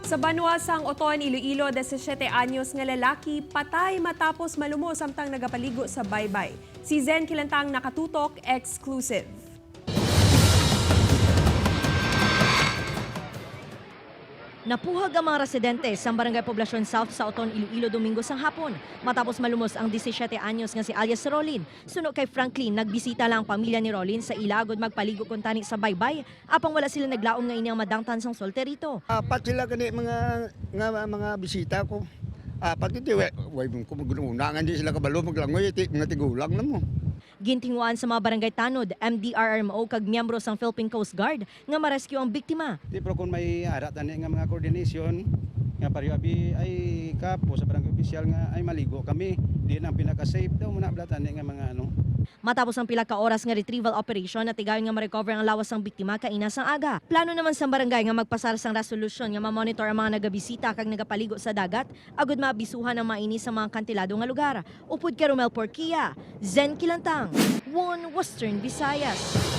Sa Banuasang Oton, Iloilo, 17 anyos nga lalaki patay matapos malumos samtang nagapaligo sa baybay. Si Zen Kilantang nakatutok, exclusive. Napuhag ang mga residente sa Barangay Poblacion South sa Oton, Iloilo, Domingo sang hapon. Matapos malumos ang 17 anyos nga si alias Rolin. Suno kay Franklin, nagbisita lang ang pamilya ni Rolin sa ilagod magpaligo kun tani sa baybay. Apang wala sila naglaom nga inyang madangtan sang solterito. Apat sila gani mga bisita ko. Apat iti way ko magununangan di sila kabalo maglangoy iti mga tigulang namo. Gintinguan sa mga barangay tanod, MDRRMO kag miyembro sang Philippine Coast Guard nga ma-rescue ang biktima. Di pero kung may arat ani nga mga coordination nga pareho abi ay kapo sa barangay opisyal nga ay maligo kami. Di na pinaka-safe daw muna blatan nga mga ano. Matapos ang pila ka oras nga retrieval operation, natigayon nga ma-recover ang lawas ng biktima kaina sang aga. Plano naman sa barangay nga magpasar sang resolusyon nga ma-monitor ang mga nagabisita kag nagapaligo sa dagat, agud maabisuhan ang mainis sa mga kantilado nga lugar. Upod kay Romel Porquia, Zen Kilantang, One Western Visayas.